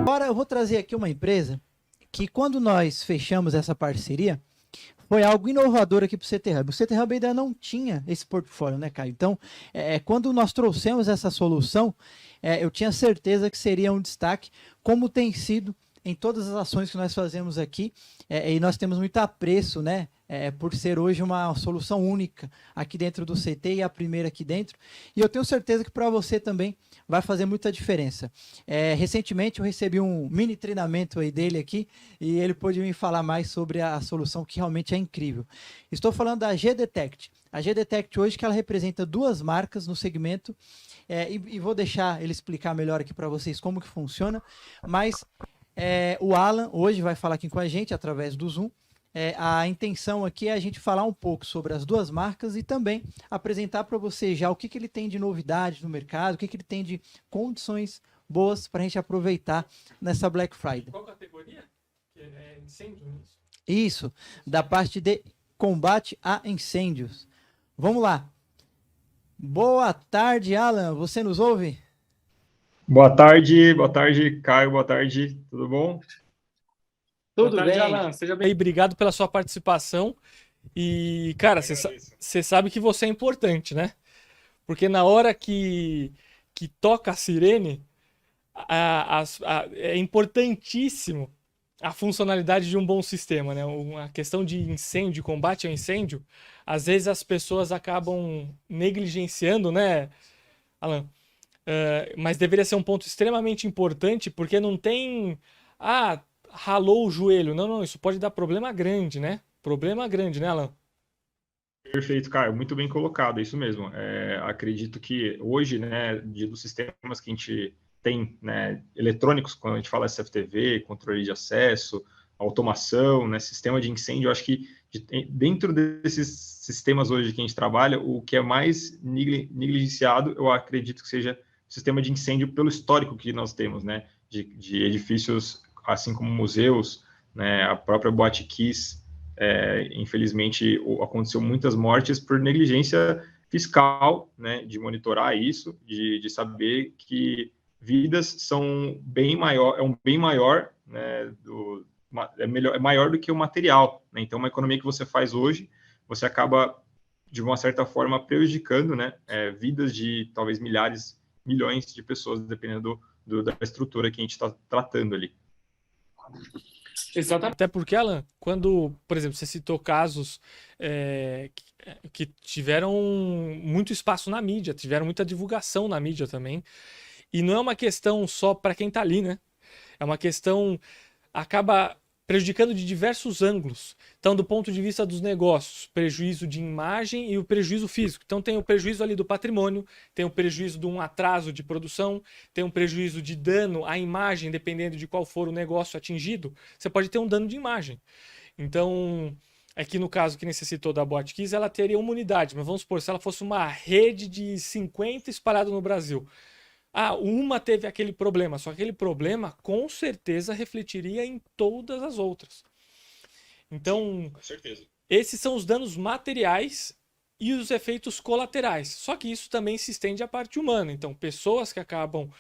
Agora eu vou trazer aqui uma empresa que, quando nós fechamos essa parceria, foi algo inovador aqui para o CT Hub. O CT Hub ainda não tinha esse portfólio, né, Caio? Então, quando nós trouxemos essa solução, eu tinha certeza que seria um destaque, como tem sido em todas as ações que nós fazemos aqui, e nós temos muito apreço, né, por ser hoje uma solução única aqui dentro do CT e a primeira aqui dentro. E eu tenho certeza que para você também vai fazer muita diferença. Recentemente eu recebi um mini treinamento aí dele aqui e ele pôde me falar mais sobre a solução, que realmente é incrível. Estou falando da G-Detect. A G-Detect hoje, que ela representa duas marcas no segmento, e vou deixar ele explicar melhor aqui para vocês como que funciona, mas o Alan hoje vai falar aqui com a gente através do Zoom. A intenção aqui é a gente falar um pouco sobre as duas marcas e também apresentar para você já o que ele tem de novidade no mercado, o que ele tem de condições boas para a gente aproveitar nessa Black Friday. Qual categoria? É incêndio? Isso, da parte de combate a incêndios. Vamos lá. Boa tarde, Alan. Você nos ouve? Boa tarde, Caio, boa tarde, tudo bom? Tudo bem, Alan, seja bem. Obrigado pela sua participação. E, cara, você sabe que você é importante, né? Porque na hora que toca a sirene, é importantíssimo a funcionalidade de um bom sistema, né? Uma questão de incêndio, de combate ao incêndio, às vezes as pessoas acabam negligenciando, né, Alan? Mas deveria ser um ponto extremamente importante, porque não tem... ralou o joelho. Não, isso pode dar problema grande, né? Problema grande, né, Alan? Perfeito, Caio, muito bem colocado, é isso mesmo. Acredito que hoje, né, dos sistemas que a gente tem, né, eletrônicos, quando a gente fala SFTV, controle de acesso, automação, né, sistema de incêndio, eu acho que dentro desses sistemas hoje que a gente trabalha, o que é mais negligenciado, eu acredito que seja o sistema de incêndio pelo histórico que nós temos, né, de edifícios, assim como museus, né, a própria Boate Kiss, infelizmente aconteceu muitas mortes por negligência fiscal, né, de monitorar isso, de saber que vidas são bem maior, é um bem maior, né, é maior do que o material, né? Então uma economia que você faz hoje, você acaba de uma certa forma prejudicando, né, vidas de talvez milhares, milhões de pessoas, dependendo da estrutura que a gente está tratando ali. Exatamente. Até porque, Alan, quando, por exemplo, você citou casos que tiveram muito espaço na mídia, tiveram muita divulgação na mídia também, e não é uma questão só para quem está ali, né? É uma questão acaba prejudicando de diversos ângulos. Então, do ponto de vista dos negócios, prejuízo de imagem e o prejuízo físico. Então, tem o prejuízo ali do patrimônio, tem o prejuízo de um atraso de produção, tem um prejuízo de dano à imagem, dependendo de qual for o negócio atingido, você pode ter um dano de imagem. Então, aqui no caso que necessitou da Boate Kiss, ela teria uma unidade, mas vamos supor, se ela fosse uma rede de 50 espalhada no Brasil, uma teve aquele problema, só que aquele problema com certeza refletiria em todas as outras. Então, com certeza. Esses são os danos materiais e os efeitos colaterais. Só que isso também se estende à parte humana. Então, pessoas que acabam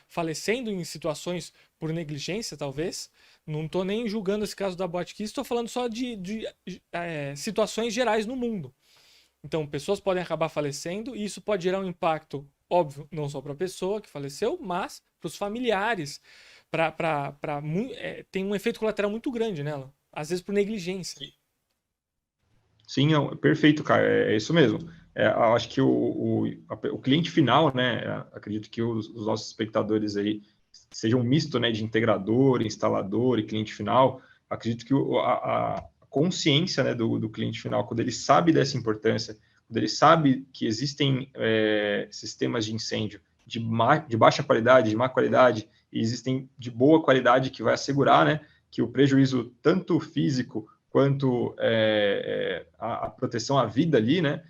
falecendo em situações por negligência, talvez. Não estou nem julgando esse caso da Boate Kiss, estou falando só de situações gerais no mundo. Então, pessoas podem acabar falecendo e isso pode gerar um impacto, óbvio, não só para a pessoa que faleceu, mas para os familiares. Tem um efeito colateral muito grande nela, às vezes por negligência. Sim, perfeito, cara, é isso mesmo. Eu acho que o cliente final, né, acredito que os nossos espectadores aí sejam um misto, né, de integrador, instalador e cliente final. Acredito que a consciência, né, do cliente final, quando ele sabe dessa importância, quando ele sabe que existem sistemas de incêndio de baixa qualidade, de má qualidade, e existem de boa qualidade que vai assegurar, né, que o prejuízo tanto físico quanto a proteção à vida ali, né,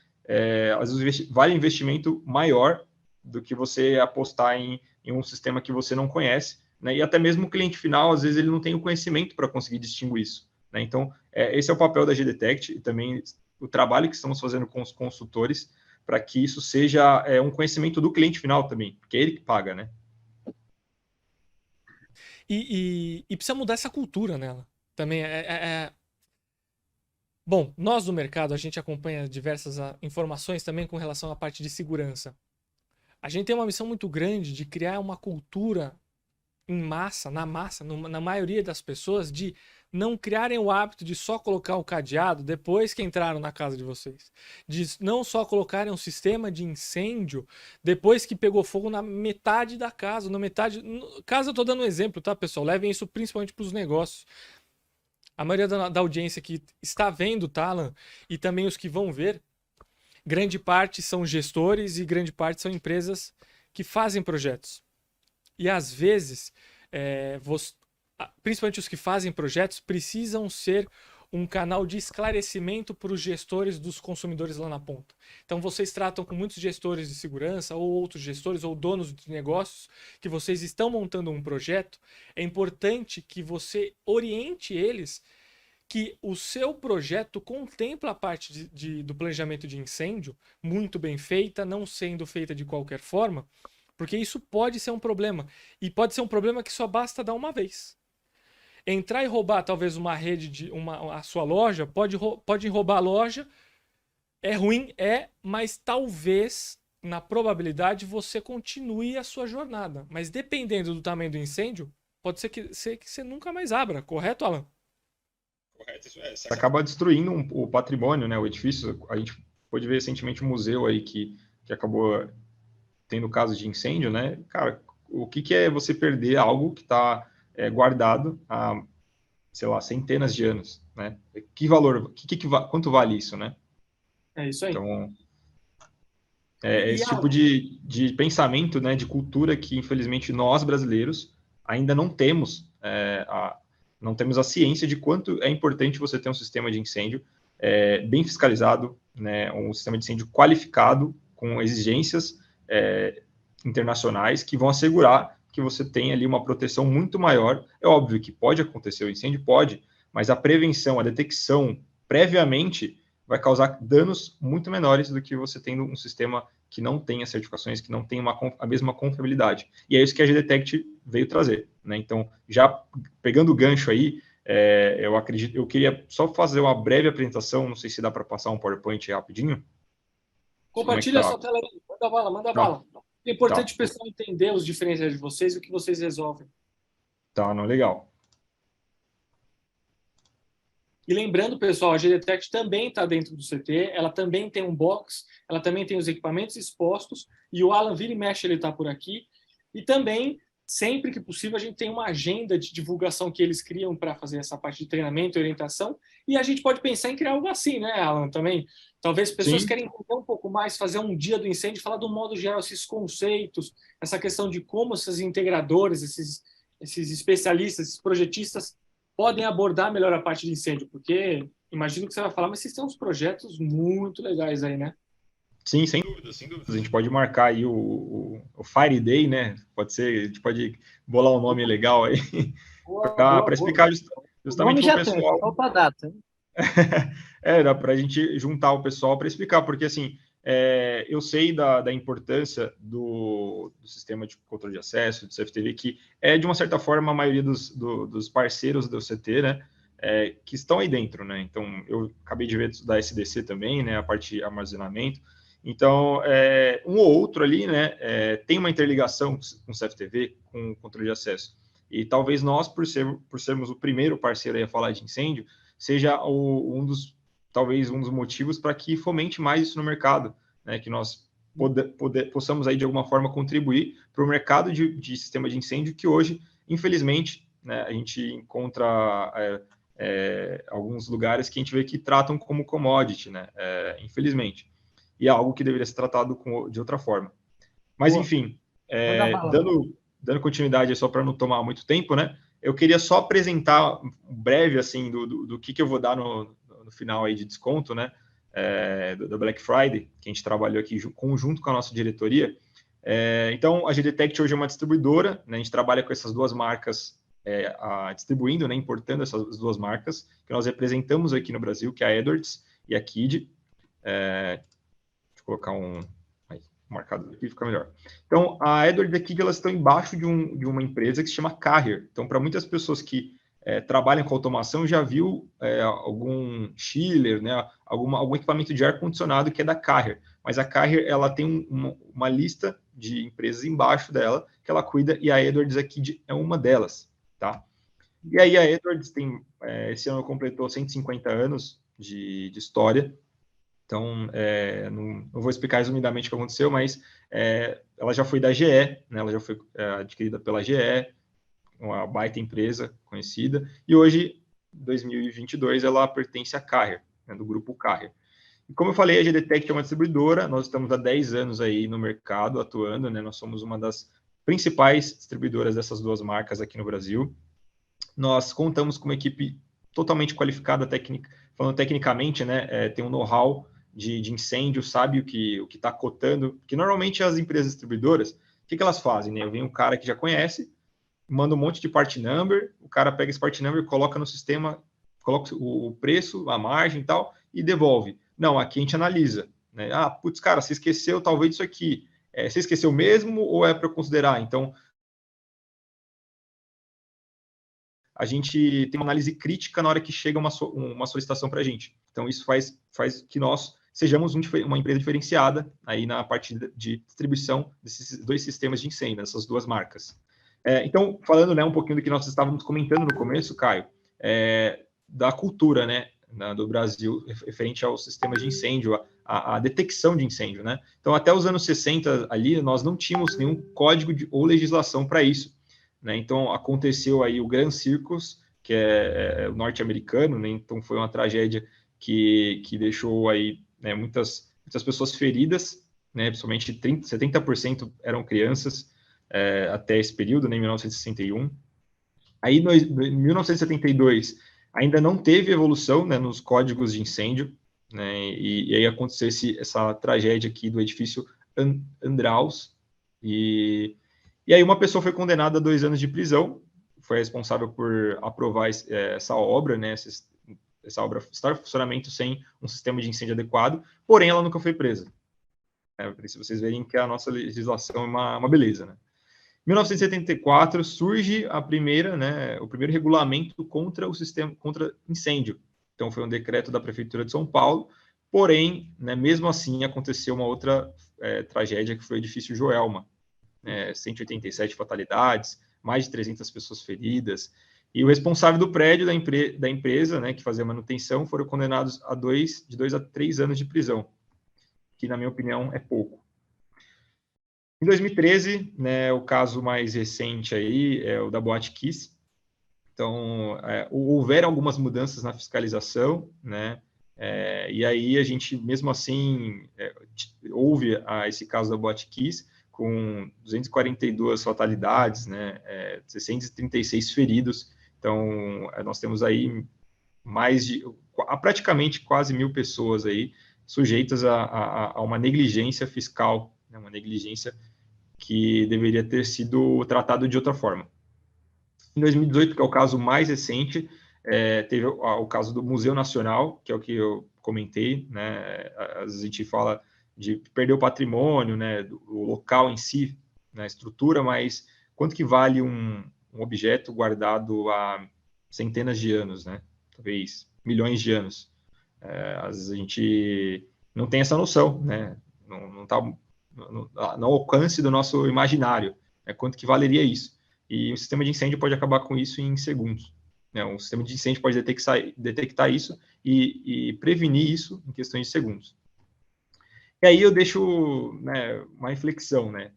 às vezes vale investimento maior do que você apostar em um sistema que você não conhece, né, e até mesmo o cliente final, às vezes ele não tem o conhecimento para conseguir distinguir isso, né, então esse é o papel da G-Detect, e também o trabalho que estamos fazendo com os consultores para que isso seja um conhecimento do cliente final também, porque é ele que paga, né? E precisa mudar essa cultura nela. Também Bom, nós do mercado, a gente acompanha diversas informações também com relação à parte de segurança. A gente tem uma missão muito grande de criar uma cultura em massa, na maioria das pessoas, de não criarem o hábito de só colocar o cadeado depois que entraram na casa de vocês. De não só colocarem um sistema de incêndio depois que pegou fogo na metade da casa, na metade... Casa eu tô dando um exemplo, tá, pessoal? Levem isso principalmente para os negócios. A maioria da audiência que está vendo, tá, Alan? E também os que vão ver, grande parte são gestores e grande parte são empresas que fazem projetos. E às vezes, principalmente os que fazem projetos, precisam ser um canal de esclarecimento para os gestores dos consumidores lá na ponta. Então vocês tratam com muitos gestores de segurança ou outros gestores ou donos de negócios que vocês estão montando um projeto. É importante que você oriente eles que o seu projeto contempla a parte do planejamento de incêndio muito bem feita, não sendo feita de qualquer forma, porque isso pode ser um problema. E pode ser um problema que só basta dar uma vez. Entrar e roubar talvez uma rede, a sua loja, pode roubar a loja, é ruim, mas talvez, na probabilidade, você continue a sua jornada. Mas dependendo do tamanho do incêndio, pode ser que você nunca mais abra, correto, Alan? Correto, isso é. Você acaba destruindo o patrimônio, né, o edifício. A gente pôde ver recentemente um museu aí que acabou tendo casos de incêndio, né? Cara, o que é você perder algo que está guardado há, sei lá, centenas de anos, né? Que valor, quanto vale isso, né? É isso aí. Então, esse tipo de pensamento, né, de cultura que, infelizmente, nós, brasileiros, ainda não temos não temos a ciência de quanto é importante você ter um sistema de incêndio bem fiscalizado, né, um sistema de incêndio qualificado, com exigências internacionais que vão assegurar que você tenha ali uma proteção muito maior. É óbvio que pode acontecer o incêndio, pode, mas a prevenção, a detecção previamente vai causar danos muito menores do que você tendo um sistema que não tenha certificações, que não tenha a mesma confiabilidade. E é isso que a GDetect veio trazer, né? Então, já pegando o gancho aí, eu queria só fazer uma breve apresentação, não sei se dá para passar um PowerPoint rapidinho. Compartilha a sua tela aí, manda bala. É importante o pessoal entender os diferenciais de vocês e o que vocês resolvem. Tá, não, legal. E lembrando, pessoal, a GDetect também está dentro do CT, ela também tem um box, ela também tem os equipamentos expostos, e o Alan vira e mexe, ele está por aqui. E também, sempre que possível, a gente tem uma agenda de divulgação que eles criam para fazer essa parte de treinamento e orientação, e a gente pode pensar em criar algo assim, né, Alan, também? Talvez pessoas querem entender um pouco mais, fazer um dia do incêndio, falar do modo geral, esses conceitos, essa questão de como esses integradores, esses especialistas, esses projetistas podem abordar melhor a parte de incêndio, porque imagino que você vai falar, mas vocês têm uns projetos muito legais aí, né? Sim, sem dúvida, sem dúvida. A gente pode marcar aí o Fire Day, né? Pode ser, a gente pode bolar um nome legal aí para explicar justamente para o pessoal. Falta a data. Dá para a gente juntar o pessoal para explicar, porque assim, eu sei da importância do sistema de controle de acesso, do CFTV, que de uma certa forma, a maioria dos parceiros do CT, né, que estão aí dentro, né? Então, eu acabei de ver da SDC também, né, a parte de armazenamento. Então, um ou outro ali, né, tem uma interligação com o CFTV, com o controle de acesso. E talvez nós, por sermos o primeiro parceiro aí a falar de incêndio, seja talvez um dos motivos para que fomente mais isso no mercado, né? Que nós possamos aí de alguma forma contribuir para o mercado de sistema de incêndio que hoje, infelizmente, né, a gente encontra alguns lugares que a gente vê que tratam como commodity, né? Infelizmente. E é algo que deveria ser tratado de outra forma. Mas, enfim, dando continuidade só para não tomar muito tempo, né? Eu queria só apresentar breve, assim, do que eu vou dar no final aí de desconto, né? Do Black Friday, que a gente trabalhou aqui junto com a nossa diretoria. Então, a GDetect hoje é uma distribuidora, né? A gente trabalha com essas duas marcas, distribuindo, né? Importando essas duas marcas, que nós representamos aqui no Brasil, que é a Edwards e a Kid. Deixa eu colocar um marcador aqui, fica melhor. Então, a Edwards e a Kid, elas estão embaixo de uma empresa que se chama Carrier. Então, para muitas pessoas que trabalham com automação, já viu algum chiller, né, algum equipamento de ar-condicionado que é da Carrier. Mas a Carrier, ela tem uma lista de empresas embaixo dela que ela cuida, e a Edwards e a Kid é uma delas, tá? E aí a Edwards esse ano completou 150 anos de história. Então, não vou explicar resumidamente o que aconteceu, mas ela já foi da GE, né? Ela já foi adquirida pela GE, uma baita empresa conhecida, e hoje, em 2022, ela pertence à Carrier, né, do grupo Carrier. E como eu falei, a GDTech é uma distribuidora, nós estamos há 10 anos aí no mercado atuando, né? Nós somos uma das principais distribuidoras dessas duas marcas aqui no Brasil. Nós contamos com uma equipe totalmente qualificada, falando tecnicamente, né? Tem um know-how de incêndio, sabe o que está cotando, que normalmente as empresas distribuidoras, o que elas fazem, né? Vem um cara que já conhece, manda um monte de part number, o cara pega esse part number, coloca no sistema, coloca o preço, a margem e tal, e devolve. Não, aqui a gente analisa, né? Putz, cara, você esqueceu talvez isso aqui. Você esqueceu mesmo ou é para considerar? Então, a gente tem uma análise crítica na hora que chega uma solicitação para a gente. Então, isso faz que nós sejamos uma empresa diferenciada aí na parte de distribuição desses dois sistemas de incêndio, dessas duas marcas. Então, falando, né, um pouquinho do que nós estávamos comentando no começo, Caio, da cultura, né, do Brasil referente ao sistema de incêndio, a detecção de incêndio, né? Então, até os anos 60 ali, nós não tínhamos nenhum código ou legislação para isso, né? Então, aconteceu aí o Grand Circus, que é norte-americano, né? Então, foi uma tragédia que deixou aí, né, muitas pessoas feridas, né? Principalmente 70% eram crianças, até esse período, né, em 1961. Aí, em 1972, ainda não teve evolução, né, nos códigos de incêndio, né, e aí aconteceu essa tragédia aqui do edifício Andraus, e aí uma pessoa foi condenada a 2 anos de prisão, foi responsável por aprovar essa obra, né, essa obra estar em funcionamento sem um sistema de incêndio adequado, porém ela nunca foi presa. Por isso vocês verem que a nossa legislação é uma beleza, né? Em 1974 surge o primeiro regulamento contra incêndio. Então foi um decreto da Prefeitura de São Paulo, porém, né, mesmo assim aconteceu uma outra tragédia que foi o edifício Joelma, 187 fatalidades, mais de 300 pessoas feridas, e o responsável do prédio da empresa, né, que fazia manutenção, foram condenados de 2 a 3 anos de prisão, que na minha opinião é pouco. Em 2013, né, o caso mais recente aí é o da Boate Kiss. Então, houveram algumas mudanças na fiscalização, né, e aí a gente, mesmo assim, houve esse caso da Boate Kiss, com 242 fatalidades, né, 636 feridos. Então, nós temos aí praticamente quase 1.000 pessoas aí sujeitas a uma negligência fiscal, né, uma negligência que deveria ter sido tratado de outra forma. Em 2018, que é o caso mais recente, teve o caso do Museu Nacional, que é o que eu comentei, né? Às vezes a gente fala de perder o patrimônio, né, o local em si, né, a estrutura, mas quanto que vale um objeto guardado há centenas de anos, né? Talvez milhões de anos. Às vezes a gente não tem essa noção, né? Não está no alcance do nosso imaginário, né? Quanto que valeria isso? E o sistema de incêndio pode acabar com isso em segundos, né? O sistema de incêndio pode detectar isso e prevenir isso em questões de segundos. E aí eu deixo, né, uma reflexão, né?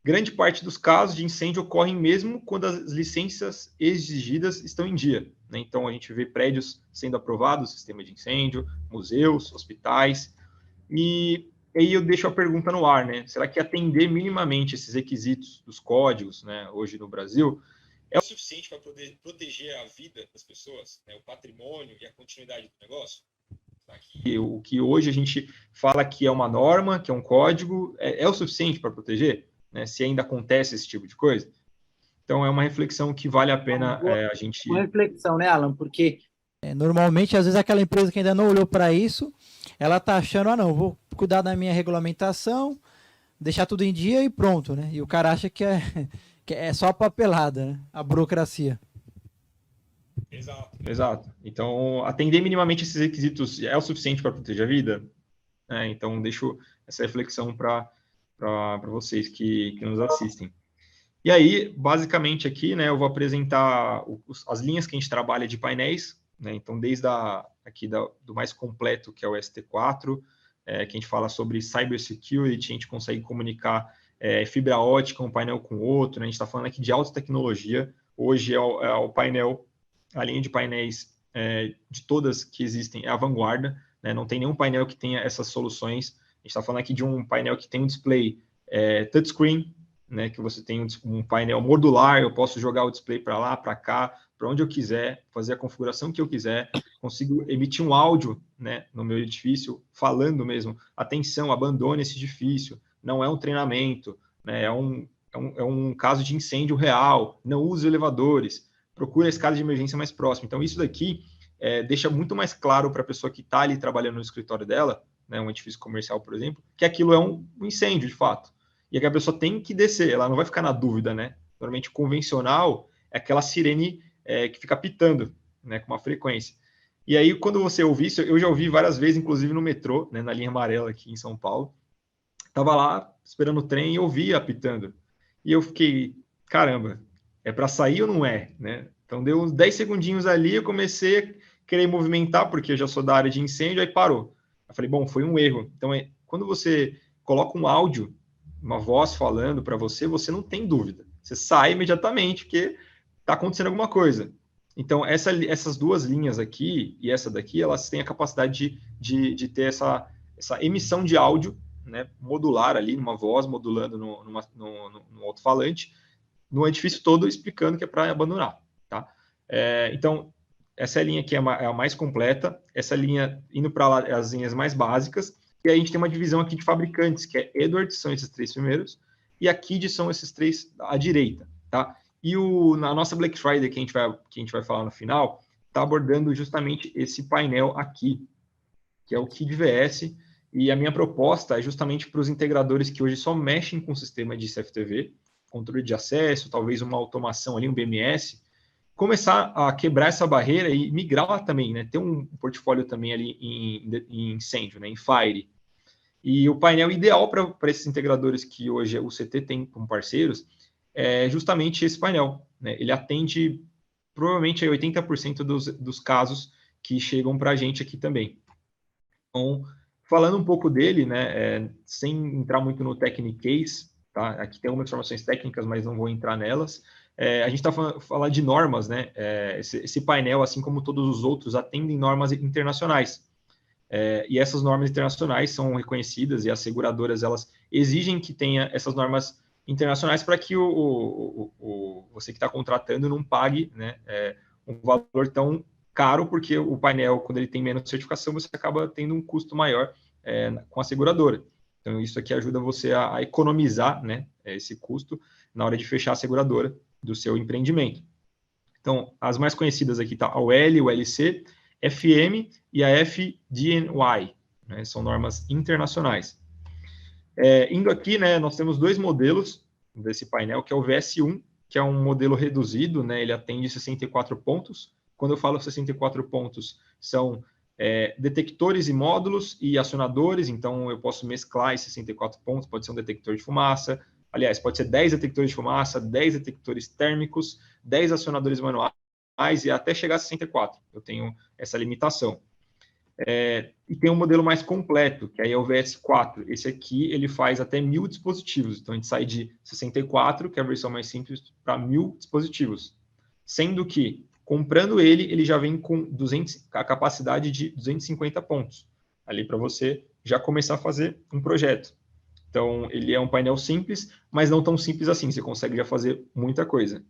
Grande parte dos casos de incêndio ocorrem mesmo quando as licenças exigidas estão em dia, né? Então a gente vê prédios sendo aprovados, sistema de incêndio, museus, hospitais, e aí eu deixo a pergunta no ar, né? Será que atender minimamente esses requisitos dos códigos, né, hoje no Brasil, é o suficiente para poder proteger a vida das pessoas, né, o patrimônio e a continuidade do negócio? O que hoje a gente fala que é uma norma, que é um código, é o suficiente para proteger, né, se ainda acontece esse tipo de coisa? Então, é uma reflexão que vale a pena a gente... Uma reflexão, né, Alan? Porque normalmente, às vezes, aquela empresa que ainda não olhou para isso, ela tá achando, ah, não, vou cuidar da minha regulamentação, deixar tudo em dia e pronto, né? E o cara acha que é só a papelada, né? A burocracia. Exato. Então, atender minimamente esses requisitos é o suficiente para proteger a vida? Então, deixo essa reflexão para vocês que nos assistem. E aí, basicamente aqui, né, eu vou apresentar as linhas que a gente trabalha de painéis, né? Então, desde do mais completo, que é o ST4, que a gente fala sobre cybersecurity, a gente consegue comunicar fibra ótica um painel com o outro, né? A gente está falando aqui de alta tecnologia. Hoje é o painel, a linha de painéis de todas que existem é a vanguarda, né? Não tem nenhum painel que tenha essas soluções. A gente está falando aqui de um painel que tem um display touchscreen, né, que você tem um painel modular, eu posso jogar o display para lá, para cá, para onde eu quiser, fazer a configuração que eu quiser, consigo emitir um áudio, né, no meu edifício, falando mesmo, atenção, abandone esse edifício, não é um treinamento, né, é um caso de incêndio real, não use elevadores, procure a escada de emergência mais próxima. Então, isso daqui deixa muito mais claro para a pessoa que está ali trabalhando no escritório dela, né, um edifício comercial, por exemplo, que aquilo é um incêndio, de fato. E que a pessoa tem que descer, ela não vai ficar na dúvida, né? Normalmente, convencional é aquela sirene que fica pitando, né, com uma frequência. E aí, quando você ouvir isso, eu já ouvi várias vezes, inclusive no metrô, né, na linha amarela aqui em São Paulo. Tava lá esperando o trem e ouvi apitando. E eu fiquei, caramba, é para sair ou não é, né? Então, deu uns 10 segundinhos ali, eu comecei a querer movimentar, porque eu já sou da área de incêndio, aí parou. Eu falei, bom, foi um erro. Então, quando você coloca um áudio, uma voz falando para você, você não tem dúvida. Você sai imediatamente, porque está acontecendo alguma coisa. Então, essas duas linhas aqui e essa daqui, elas têm a capacidade de ter essa emissão de áudio, né, modular ali, numa voz, modulando no alto-falante, no edifício todo, explicando que é para abandonar. Tá? Então, essa linha aqui é a mais completa, essa linha indo para lá é as linhas mais básicas, e aí a gente tem uma divisão aqui de fabricantes, que é Edwards, são esses 3 primeiros, e a Kid são esses 3 à direita, tá? E na nossa Black Friday, que a gente vai falar no final, está abordando justamente esse painel aqui, que é o Kid VS, e a minha proposta é justamente para os integradores que hoje só mexem com o sistema de CFTV, controle de acesso, talvez uma automação ali, um BMS, começar a quebrar essa barreira e migrar também, né? Ter um portfólio também ali em incêndio, né? Em Fire. E o painel ideal para esses integradores que hoje o CT tem como parceiros é justamente esse painel, né? Ele atende provavelmente 80% dos casos que chegam para a gente aqui também. Então, falando um pouco dele, né? Sem entrar muito no technical case, tá? Aqui tem algumas informações técnicas, mas não vou entrar nelas. A gente está falando de normas, né? Esse painel, assim como todos os outros, atendem normas internacionais. E essas normas internacionais são reconhecidas e as seguradoras elas exigem que tenha essas normas internacionais para que você que está contratando não pague, né, um valor tão caro, porque o painel, quando ele tem menos certificação, você acaba tendo um custo maior com a seguradora. Então, isso aqui ajuda você a economizar, né, esse custo na hora de fechar a seguradora do seu empreendimento. Então, as mais conhecidas aqui tá a OL, o LC, FM e a FDNY, né, são normas internacionais. Indo aqui, né, nós temos 2 modelos desse painel, que é o VS1, que é um modelo reduzido, né, ele atende 64 pontos. Quando eu falo 64 pontos, são detectores e módulos e acionadores, então eu posso mesclar esses 64 pontos, pode ser um detector de fumaça, aliás, pode ser 10 detectores de fumaça, 10 detectores térmicos, 10 acionadores manuais e até chegar a 64. Eu tenho essa limitação. E tem um modelo mais completo, que aí é o VS4. Esse aqui, ele faz até 1000 dispositivos. Então, a gente sai de 64, que é a versão mais simples, para 1000 dispositivos. Sendo que, comprando ele já vem com a capacidade de 250 pontos. Ali para você já começar a fazer um projeto. Então, ele é um painel simples, mas não tão simples assim. Você consegue já fazer muita coisa.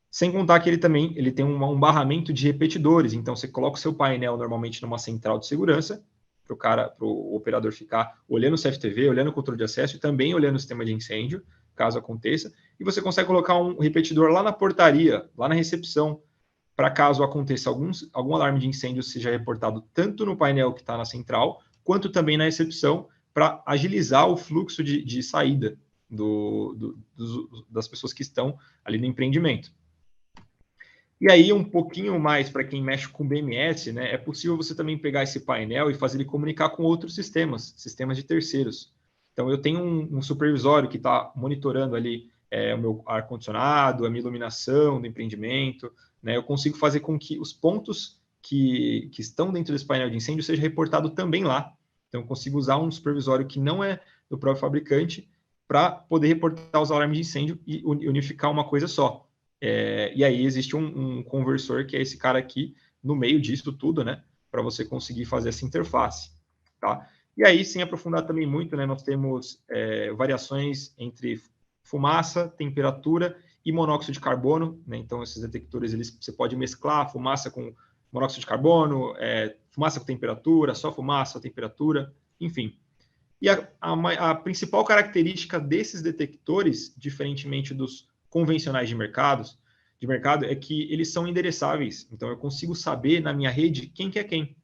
Sem contar que ele tem um barramento de repetidores. Então, você coloca o seu painel normalmente numa central de segurança, para o operador ficar olhando o CFTV, olhando o controle de acesso e também olhando o sistema de incêndio, caso aconteça. E você consegue colocar um repetidor lá na portaria, lá na recepção, para caso aconteça algum alarme de incêndio seja reportado tanto no painel que está na central, quanto também na recepção, para agilizar o fluxo de saída das pessoas que estão ali no empreendimento. E aí, um pouquinho mais para quem mexe com BMS, né, é possível você também pegar esse painel e fazer ele comunicar com outros sistemas de terceiros. Então, eu tenho um supervisório que está monitorando ali o meu ar-condicionado, a minha iluminação do empreendimento, né, eu consigo fazer com que os pontos que estão dentro desse painel de incêndio seja reportado também lá. Então, eu consigo usar um supervisório que não é do próprio fabricante para poder reportar os alarmes de incêndio e unificar uma coisa só. E aí existe um conversor, que é esse cara aqui, no meio disso tudo, né? Para você conseguir fazer essa interface, tá? E aí, sem aprofundar também muito, né? Nós temos variações entre fumaça, temperatura e monóxido de carbono, né? Então, esses detectores, você pode mesclar fumaça com monóxido de carbono, fumaça com temperatura, só fumaça, só temperatura, enfim. E a principal característica desses detectores, diferentemente dos convencionais de mercado, é que eles são endereçáveis. Então, eu consigo saber na minha rede quem que é quem.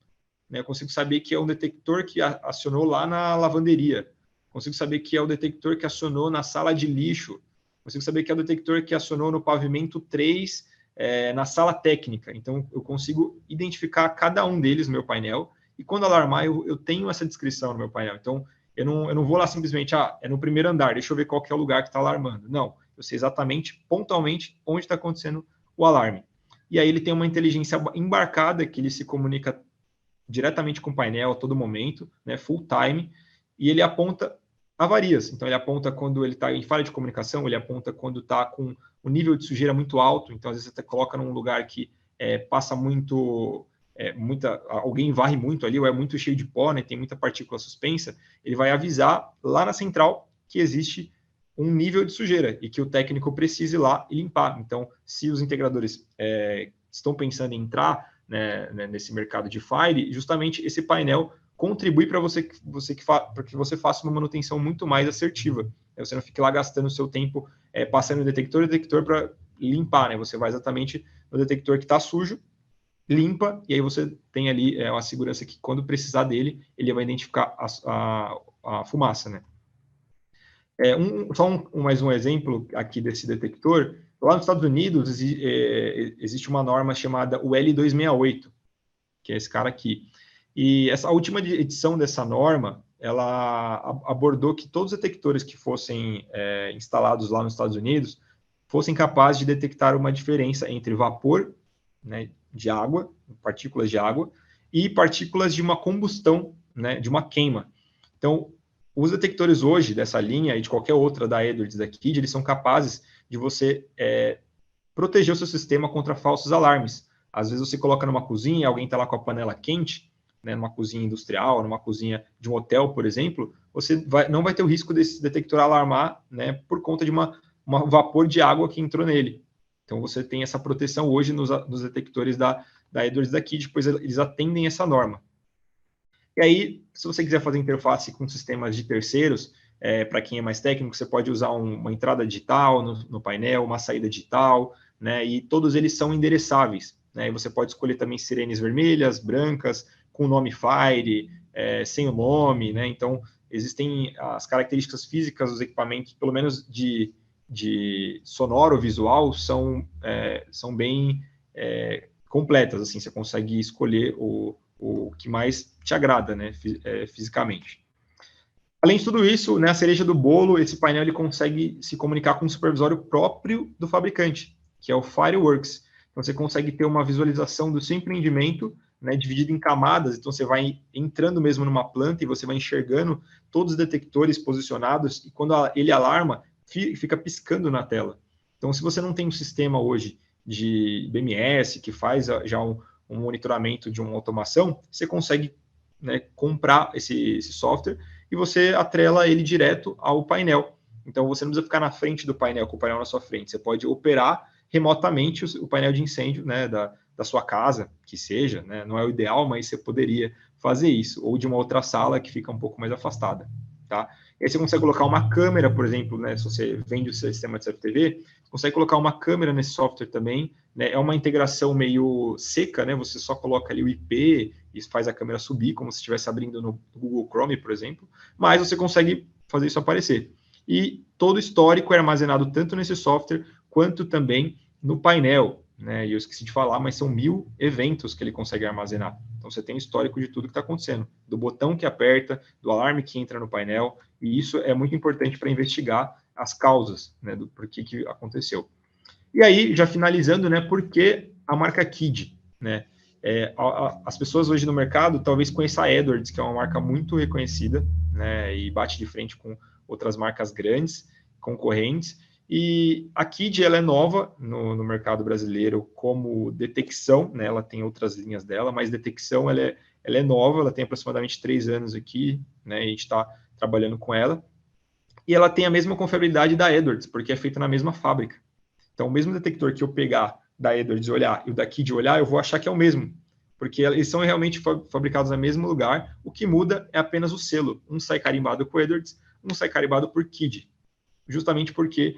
Né? Eu consigo saber que é um detector que acionou lá na lavanderia. Consigo saber que é o detector que acionou na sala de lixo. Consigo saber que é o detector que acionou no pavimento 3, na sala técnica. Então, eu consigo identificar cada um deles no meu painel. E quando alarmar, eu tenho essa descrição no meu painel. Então, eu não vou lá simplesmente, é no primeiro andar, deixa eu ver qual que é o lugar que está alarmando. Não, eu sei exatamente, pontualmente, onde está acontecendo o alarme. E aí ele tem uma inteligência embarcada, que ele se comunica diretamente com o painel a todo momento, né, full time, e ele aponta avarias. Então, ele aponta quando ele está em falha de comunicação, ele aponta quando está com o nível de sujeira muito alto. Então, às vezes, você coloca num lugar que passa muito... alguém varre muito ali, ou é muito cheio de pó, né, tem muita partícula suspensa, ele vai avisar lá na central que existe um nível de sujeira e que o técnico precise ir lá e limpar. Então, se os integradores estão pensando em entrar, né, nesse mercado de Fire, justamente esse painel contribui para que você faça uma manutenção muito mais assertiva. Você não fique lá gastando o seu tempo passando o detector para limpar, né? Você vai exatamente no detector que está sujo, limpa, e aí você tem ali uma segurança que quando precisar dele, ele vai identificar a fumaça, né? Mais um exemplo aqui desse detector. Lá nos Estados Unidos existe uma norma chamada o L268, que é esse cara aqui. E a última edição dessa norma, ela abordou que todos os detectores que fossem instalados lá nos Estados Unidos fossem capazes de detectar uma diferença entre vapor, né, de água, partículas de água, e partículas de uma combustão, né, de uma queima. Então, os detectores hoje dessa linha e de qualquer outra da Edwards da Kid, eles são capazes de você proteger o seu sistema contra falsos alarmes. Às vezes você coloca numa cozinha, alguém está lá com a panela quente, né, numa cozinha industrial, numa cozinha de um hotel, por exemplo, você não vai ter o risco desse detector alarmar, né, por conta de um vapor de água que entrou nele. Então, você tem essa proteção hoje nos detectores da Edwards da Kid, pois eles atendem essa norma. E aí, se você quiser fazer interface com sistemas de terceiros, para quem é mais técnico, você pode usar uma entrada digital no painel, uma saída digital, né, e todos eles são endereçáveis. Né, e você pode escolher também sirenes vermelhas, brancas, com o nome Fire, sem o nome. Né, então, existem as características físicas dos equipamentos, pelo menos de sonoro, visual, são bem completas. Assim, você consegue escolher o que mais te agrada, né, fisicamente. Além de tudo isso, né, a cereja do bolo, esse painel ele consegue se comunicar com o supervisório próprio do fabricante, que é o Fireworks. Então, você consegue ter uma visualização do seu empreendimento, né, dividido em camadas. Então, você vai entrando mesmo numa planta e você vai enxergando todos os detectores posicionados, e quando ele alarma, fica piscando na tela. Então, se você não tem um sistema hoje de BMS que faz já um monitoramento de uma automação, você consegue, né, comprar esse software e você atrela ele direto ao painel. Então, você não precisa ficar na frente do painel, com o painel na sua frente. Você pode operar remotamente o painel de incêndio, né, da sua casa, que seja. Né, não é o ideal, mas você poderia fazer isso. Ou de uma outra sala que fica um pouco mais afastada. tá? E aí você consegue colocar uma câmera, por exemplo, né? Se você vende o sistema de CFTV, você consegue colocar uma câmera nesse software também, né? É uma integração meio seca, né? Você só coloca ali o IP e faz a câmera subir, como se estivesse abrindo no Google Chrome, por exemplo, mas você consegue fazer isso aparecer. E todo o histórico é armazenado tanto nesse software, quanto também no painel, né? E eu esqueci de falar, mas são 1000 eventos que ele consegue armazenar. Então você tem histórico de tudo que está acontecendo, do botão que aperta, do alarme que entra no painel, e isso é muito importante para investigar as causas, né, do porquê que aconteceu. E aí, já finalizando, né, por que a marca Kid, né? As pessoas hoje no mercado talvez conheçam a Edwards, que é uma marca muito reconhecida, né, e bate de frente com outras marcas grandes, concorrentes. E a Kid, ela é nova no mercado brasileiro como detecção, né? Ela tem outras linhas dela, mas detecção ela é nova, ela tem aproximadamente 3 anos aqui, né? A gente está trabalhando com ela. E ela tem a mesma confiabilidade da Edwards, porque é feita na mesma fábrica. Então, o mesmo detector que eu pegar da Edwards e olhar e o da Kid olhar, eu vou achar que é o mesmo, porque eles são realmente fabricados no mesmo lugar. O que muda é apenas o selo. Um sai carimbado com Edwards, um sai carimbado por Kid, justamente porque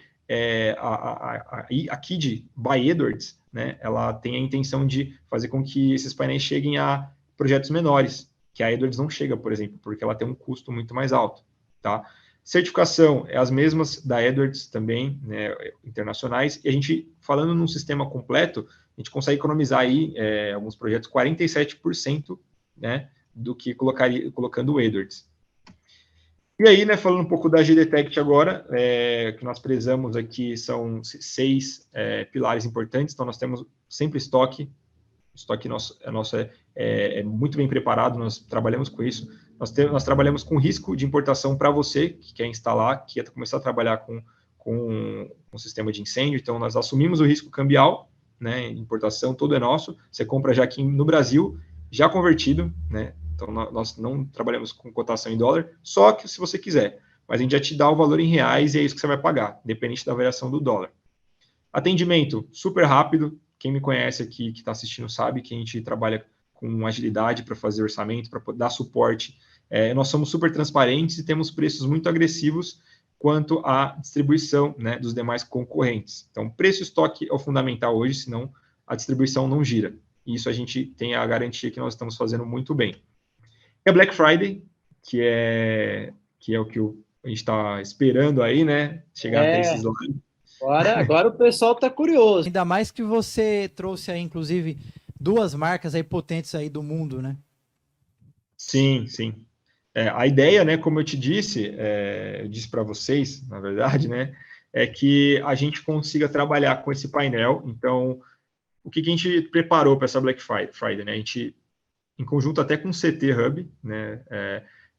a Kid by Edwards, né, ela tem a intenção de fazer com que esses painéis cheguem a projetos menores, que a Edwards não chega, por exemplo, porque ela tem um custo muito mais alto, tá? Certificação é as mesmas da Edwards também, né, internacionais, e a gente, falando num sistema completo, a gente consegue economizar aí, alguns projetos, 47%, né, do que colocando o Edwards. E aí, né, falando um pouco da G-Detect agora, que nós prezamos aqui são 6 pilares importantes. Então, nós temos sempre estoque. O estoque nosso é muito bem preparado, nós trabalhamos com isso. Nós trabalhamos com risco de importação para você, que quer instalar, que quer começar a trabalhar com um sistema de incêndio. Então, nós assumimos o risco cambial, né, importação, todo é nosso. Você compra já aqui no Brasil, já convertido, né? Então, nós não trabalhamos com cotação em dólar, só que se você quiser. Mas a gente já te dá o valor em reais e é isso que você vai pagar, independente da variação do dólar. Atendimento super rápido. Quem me conhece aqui, que está assistindo, sabe que a gente trabalha com agilidade para fazer orçamento, para dar suporte. Nós somos super transparentes e temos preços muito agressivos quanto à distribuição, né, dos demais concorrentes. Então, preço e estoque é o fundamental hoje, senão a distribuição não gira. E isso a gente tem a garantia que nós estamos fazendo muito bem. É Black Friday, que é o que a gente está esperando aí, né? Chegar até esses lados. Agora o pessoal está curioso. Ainda mais que você trouxe aí, inclusive, 2 marcas aí potentes aí do mundo, né? Sim, sim. A ideia, né, como eu te disse, eu disse para vocês, na verdade, né, é que a gente consiga trabalhar com esse painel. Então, o que a gente preparou para essa Black Friday, né? A gente, em conjunto até com o CT Hub, né,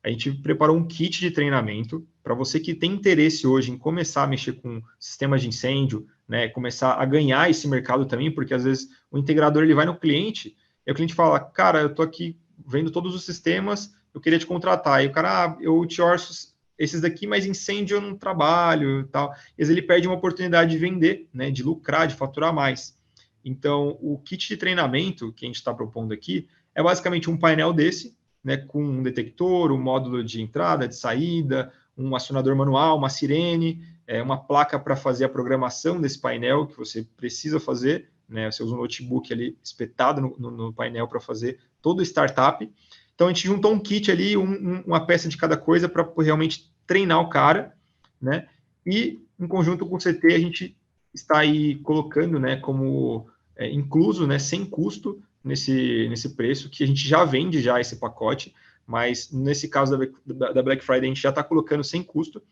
a gente preparou um kit de treinamento para você que tem interesse hoje em começar a mexer com sistemas de incêndio, né, começar a ganhar esse mercado também, porque às vezes o integrador ele vai no cliente e o cliente fala, cara, eu estou aqui vendo todos os sistemas, eu queria te contratar. E o cara, eu te orço esses daqui, mas incêndio eu não trabalho e tal. E às vezes ele perde uma oportunidade de vender, né, de lucrar, de faturar mais. Então, o kit de treinamento que a gente está propondo aqui é basicamente um painel desse, né, com um detector, um módulo de entrada, de saída, um acionador manual, uma sirene, uma placa para fazer a programação desse painel que você precisa fazer, né, você usa um notebook ali espetado no painel para fazer todo o startup. Então, a gente juntou um kit ali, uma peça de cada coisa para realmente treinar o cara, né, e em conjunto com o CT a gente está aí colocando, né, como incluso, né, sem custo, nesse preço, que a gente já vende já esse pacote, mas nesse caso da Black Friday a gente já está colocando sem custo,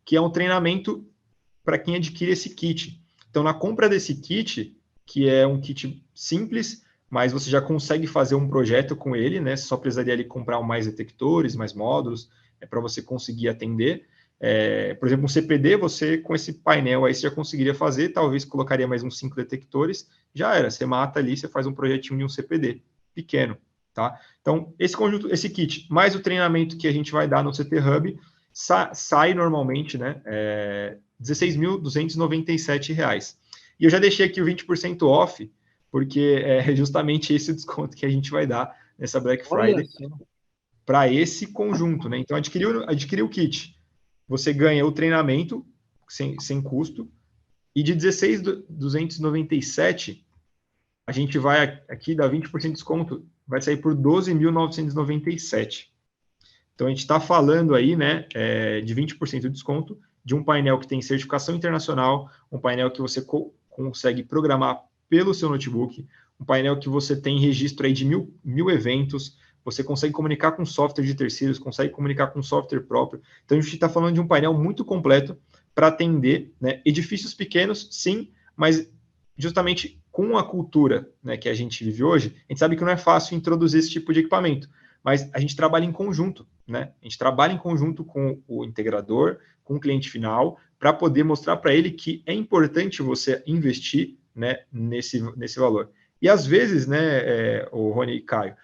que é um treinamento para quem adquire esse kit. Então, na compra desse kit, que é um kit simples, mas você já consegue fazer um projeto com ele, né? Você só precisaria ali comprar mais detectores, mais módulos, para você conseguir atender. Por exemplo, um CPD, você com esse painel aí, você já conseguiria fazer, talvez colocaria mais uns 5 detectores, já era, você mata ali, você faz um projetinho de um CPD pequeno, tá? Então, esse conjunto, esse kit, mais o treinamento que a gente vai dar no CT Hub, sai normalmente, né, R$16.297. E eu já deixei aqui o 20% off, porque é justamente esse o desconto que a gente vai dar nessa Black Friday. para esse conjunto, né? Então, adquiriu o kit, você ganha o treinamento sem custo, e de 16.297, a gente vai aqui dar 20% de desconto, vai sair por 12.997. Então, a gente está falando aí, né, de 20% de desconto, de um painel que tem certificação internacional, um painel que você consegue programar pelo seu notebook, um painel que você tem registro aí de mil eventos, você consegue comunicar com software de terceiros, consegue comunicar com software próprio. Então, a gente está falando de um painel muito completo para atender, né, edifícios pequenos, sim, mas justamente com a cultura, né, que a gente vive hoje, a gente sabe que não é fácil introduzir esse tipo de equipamento, mas a gente trabalha em conjunto, né? A gente trabalha em conjunto com o integrador, com o cliente final, para poder mostrar para ele que é importante você investir, né, nesse valor. E às vezes, né, o Rony e Caio,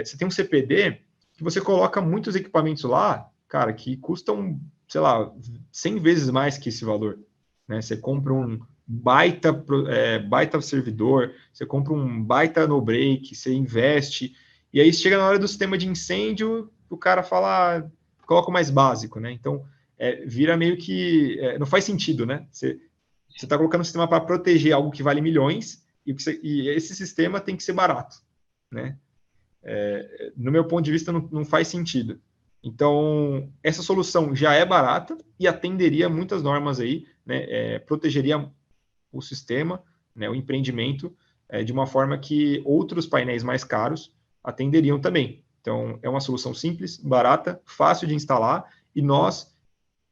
você tem um CPD que você coloca muitos equipamentos lá, cara, que custam, sei lá, 100 vezes mais que esse valor, né? Você compra um baita servidor, você compra um baita no-break, você investe, e aí chega na hora do sistema de incêndio, o cara fala, coloca o mais básico, né? Então, vira meio que... não faz sentido, né? Você está colocando um sistema para proteger algo que vale milhões, e esse sistema tem que ser barato, né? No meu ponto de vista, não faz sentido. Então, essa solução já é barata e atenderia muitas normas aí, né? Protegeria o sistema, né? O empreendimento, de uma forma que outros painéis mais caros atenderiam também. Então, é uma solução simples, barata, fácil de instalar, e nós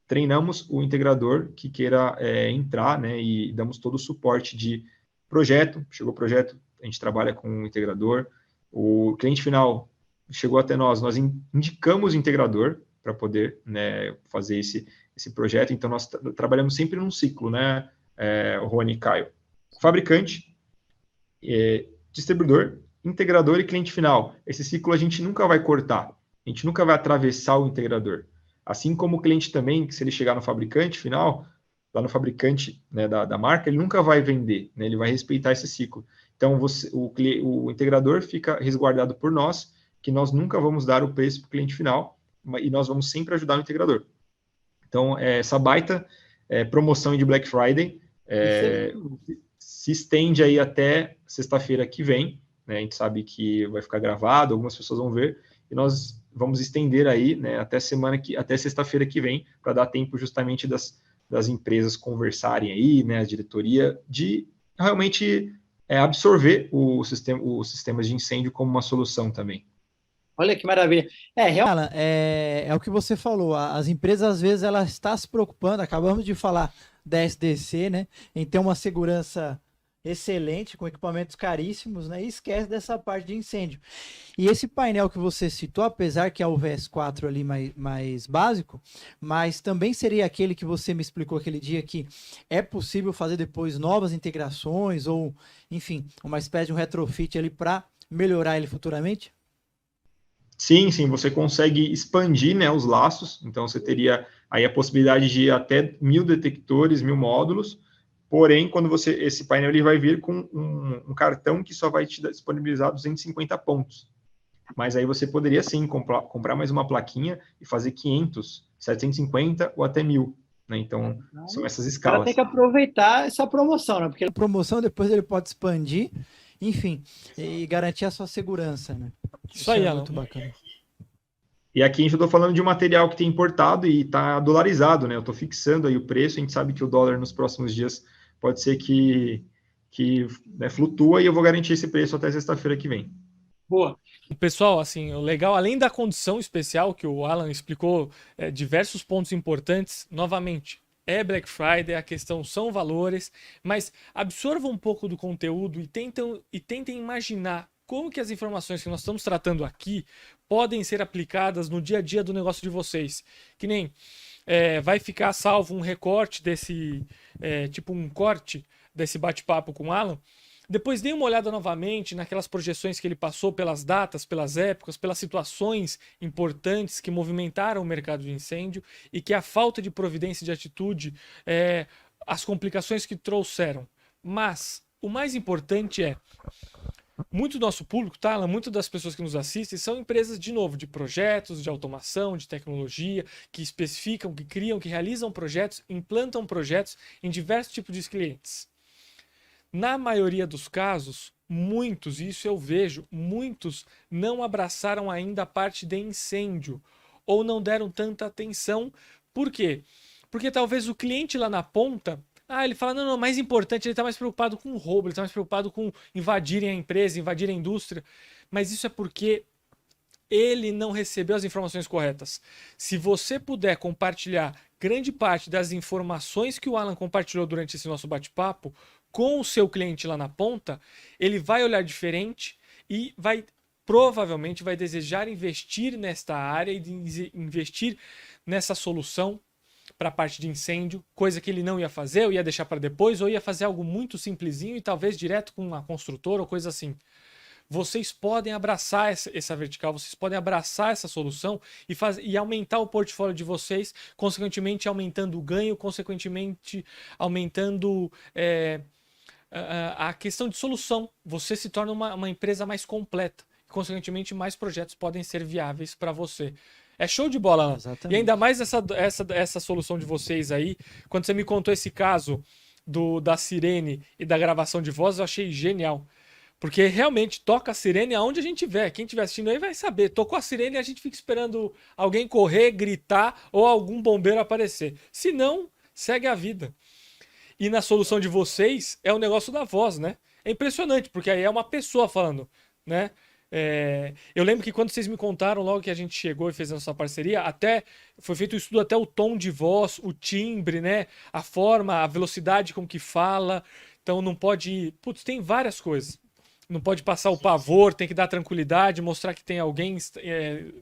treinamos o integrador que queira entrar, né, e damos todo o suporte de projeto. Chegou o projeto, a gente trabalha com o integrador. O cliente final chegou até nós indicamos o integrador para poder, né, fazer esse projeto. Então, nós trabalhamos sempre num ciclo, né, o Rony e Caio. Fabricante, distribuidor, integrador e cliente final. Esse ciclo a gente nunca vai cortar, a gente nunca vai atravessar o integrador. Assim como o cliente também, que se ele chegar no fabricante final, lá no fabricante, né, da marca, ele nunca vai vender, né, ele vai respeitar esse ciclo. Então, o integrador fica resguardado por nós, que nós nunca vamos dar o preço para o cliente final, e nós vamos sempre ajudar o integrador. Então, essa baita promoção de Black Friday se estende aí até sexta-feira que vem, né? A gente sabe que vai ficar gravado, algumas pessoas vão ver, e nós vamos estender aí, né, até sexta-feira que vem, para dar tempo justamente das empresas conversarem aí, né, a diretoria, de realmente absorver os sistemas de incêndio como uma solução também. Olha que maravilha. Alan, é o que você falou, as empresas às vezes elas estão se preocupando, acabamos de falar da SDC, né, em ter uma segurança excelente, com equipamentos caríssimos, né, e esquece dessa parte de incêndio. E esse painel que você citou, apesar que é o VS4 ali mais básico, mas também seria aquele que você me explicou aquele dia que é possível fazer depois novas integrações ou, enfim, uma espécie de um retrofit ali para melhorar ele futuramente? Sim, você consegue expandir, né, os laços, então você teria aí a possibilidade de até 1.000 detectores, 1.000 módulos, porém, quando esse painel ele vai vir com um cartão que só vai te disponibilizar 250 pontos. Mas aí você poderia, sim, comprar mais uma plaquinha e fazer 500, 750 ou até 1.000. Né? Então, são essas escalas. O cara tem que aproveitar essa promoção, né? Porque a promoção depois ele pode expandir, enfim, e garantir a sua segurança, né? Isso aí, muito bacana. E aqui eu estou falando de um material que tem importado e está dolarizado, né? Eu estou fixando aí o preço, a gente sabe que o dólar nos próximos dias pode ser que né, flutua, e eu vou garantir esse preço até sexta-feira que vem. Boa. Pessoal, assim, o legal, além da condição especial que o Alan explicou, diversos pontos importantes, novamente, é Black Friday, a questão são valores, mas absorvam um pouco do conteúdo e tentem imaginar como que as informações que nós estamos tratando aqui podem ser aplicadas no dia a dia do negócio de vocês. Que nem vai ficar salvo um recorte desse, tipo um corte desse bate-papo com o Alan. Depois dê uma olhada novamente naquelas projeções que ele passou pelas datas, pelas épocas, pelas situações importantes que movimentaram o mercado de incêndio e que a falta de providência e de atitude, as complicações que trouxeram. Mas o mais importante muito do nosso público, tá, Alan? Muito das pessoas que nos assistem são empresas, de novo, de projetos, de automação, de tecnologia, que especificam, que criam, que realizam projetos, implantam projetos em diversos tipos de clientes. Na maioria dos casos, muitos, e isso eu vejo, muitos não abraçaram ainda a parte de incêndio ou não deram tanta atenção. Por quê? Porque talvez o cliente lá na ponta, ele fala, não, mais importante, ele está mais preocupado com o roubo, ele está mais preocupado com invadirem a empresa, invadirem a indústria. Mas isso é porque ele não recebeu as informações corretas. Se você puder compartilhar grande parte das informações que o Alan compartilhou durante esse nosso bate-papo com o seu cliente lá na ponta, ele vai olhar diferente e provavelmente vai desejar investir nesta área e investir nessa solução para a parte de incêndio, coisa que ele não ia fazer, ou ia deixar para depois, ou ia fazer algo muito simplesinho e talvez direto com uma construtora ou coisa assim. Vocês podem abraçar essa vertical, vocês podem abraçar essa solução e aumentar o portfólio de vocês, consequentemente aumentando o ganho, consequentemente aumentando a questão de solução. Você se torna uma empresa mais completa, consequentemente mais projetos podem ser viáveis para você. É show de bola, Alan. Exatamente. E ainda mais essa solução de vocês aí, quando você me contou esse caso da sirene e da gravação de voz, eu achei genial. Porque realmente toca a sirene aonde a gente estiver. Quem estiver assistindo aí vai saber. Tocou a sirene e a gente fica esperando alguém correr, gritar ou algum bombeiro aparecer. Se não, segue a vida. E na solução de vocês é o negócio da voz, né? É impressionante, porque aí é uma pessoa falando, né? Eu lembro que quando vocês me contaram, logo que a gente chegou e fez a nossa parceria, até foi feito um estudo até o tom de voz, o timbre, né? A forma, a velocidade com que fala. Então não pode... Putz, tem várias coisas. Não pode passar o pavor, tem que dar tranquilidade, mostrar que tem alguém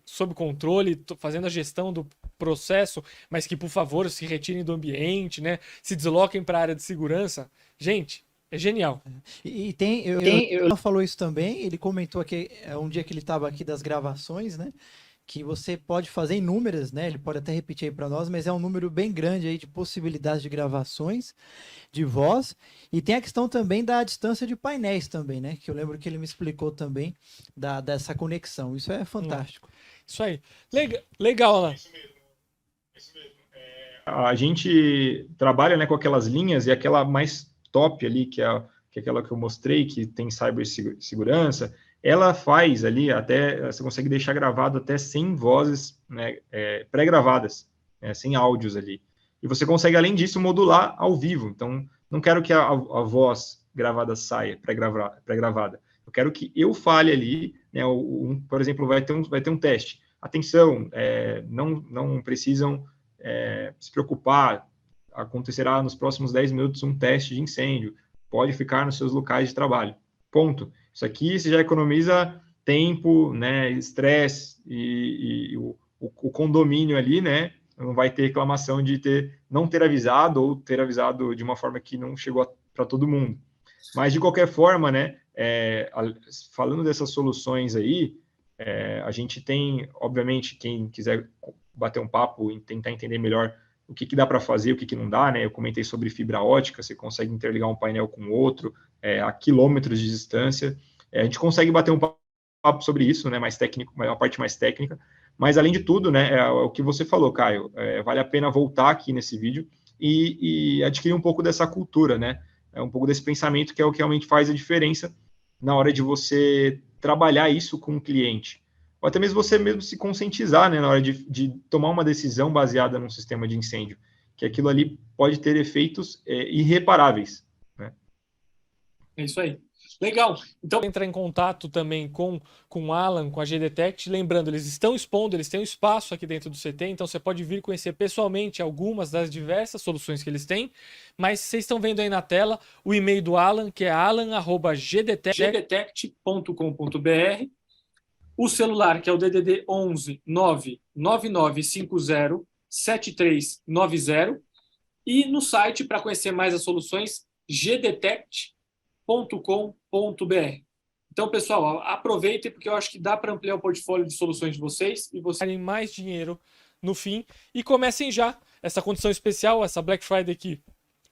sob controle, fazendo a gestão do processo, mas que, por favor, se retirem do ambiente, né? Se desloquem para a área de segurança. Gente, é genial. E falou isso também, ele comentou aqui um dia que ele estava aqui das gravações, né? Que você pode fazer inúmeras, né? Ele pode até repetir aí para nós, mas é um número bem grande aí de possibilidades de gravações de voz. E tem a questão também da distância de painéis também, né? Que eu lembro que ele me explicou também dessa conexão. Isso é fantástico. Isso aí. Legal, Alan. Isso mesmo. A gente trabalha, né, com aquelas linhas e aquela mais top ali, que é aquela que eu mostrei, que tem cibersegurança, ela faz ali você consegue deixar gravado até 100 vozes, né, pré-gravadas, né, 100 áudios ali. E você consegue, além disso, modular ao vivo. Então, não quero que a voz gravada saia, pré-gravada. Eu quero que eu fale ali, né, por exemplo, vai ter um teste. Atenção, não precisam se preocupar, acontecerá nos próximos 10 minutos um teste de incêndio, pode ficar nos seus locais de trabalho. Ponto. Isso aqui você já economiza tempo, né, estresse e o condomínio ali, né, não vai ter reclamação de não ter avisado ou ter avisado de uma forma que não chegou para todo mundo. Mas, de qualquer forma, né, falando dessas soluções aí, a gente tem, obviamente, quem quiser bater um papo e tentar entender melhor o que dá para fazer, o que não dá, né? Eu comentei sobre fibra ótica, você consegue interligar um painel com o outro, a quilômetros de distância. A gente consegue bater um papo sobre isso, né? Mais técnico, uma parte mais técnica. Mas, além de tudo, né, é o que você falou, Caio, vale a pena voltar aqui nesse vídeo e adquirir um pouco dessa cultura, né? Um pouco desse pensamento que é o que realmente faz a diferença na hora de você trabalhar isso com o cliente. Ou até mesmo você mesmo se conscientizar, né, na hora de tomar uma decisão baseada num sistema de incêndio, que aquilo ali pode ter efeitos irreparáveis, né? É isso aí. Legal. Então, entrar em contato também com o Alan, com a GDetect. Lembrando, eles estão expondo, eles têm um espaço aqui dentro do CT, então você pode vir conhecer pessoalmente algumas das diversas soluções que eles têm. Mas vocês estão vendo aí na tela o e-mail do Alan, que é alan@gdetect.com.br. O celular, que é o DDD 11 99950 7390. E no site, para conhecer mais as soluções, gdetect.com.br. Então, pessoal, aproveitem, porque eu acho que dá para ampliar o portfólio de soluções de vocês e vocês terem mais dinheiro no fim. E comecem já essa condição especial, essa Black Friday que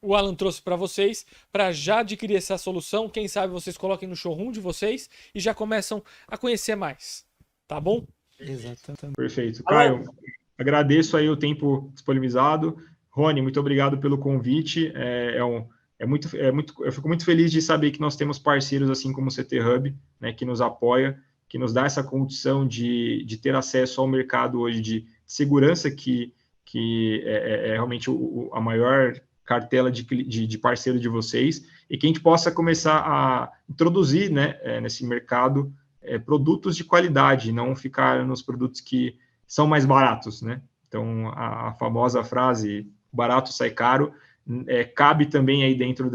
o Alan trouxe para vocês, para já adquirir essa solução. Quem sabe vocês coloquem no showroom de vocês e já começam a conhecer mais. Tá bom? Exatamente. Perfeito. Caio, agradeço aí o tempo disponibilizado. Rony, muito obrigado pelo convite. Eu fico muito feliz de saber que nós temos parceiros assim como o CT Hub, né, que nos apoia, que nos dá essa condição de ter acesso ao mercado hoje de segurança, que é realmente a maior cartela de parceiro de vocês, e que a gente possa começar a introduzir, né, nesse mercado produtos de qualidade, não ficar nos produtos que são mais baratos, né? Então, a famosa frase, barato sai caro, cabe também aí dentro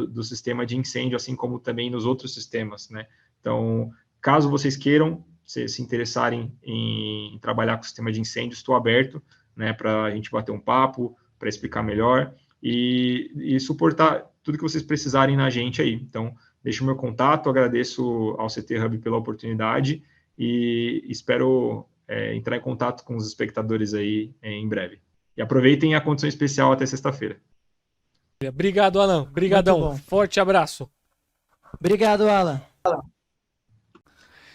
do sistema de incêndio, assim como também nos outros sistemas, né? Então, caso vocês queiram se interessarem em trabalhar com o sistema de incêndio, estou aberto, né, para a gente bater um papo, para explicar melhor e suportar tudo que vocês precisarem na gente aí. Então, deixo o meu contato, agradeço ao CT Hub pela oportunidade e espero entrar em contato com os espectadores aí em breve. E aproveitem a condição especial até sexta-feira. Obrigado, Alan. Obrigadão. Muito bom. Forte abraço. Obrigado, Alan.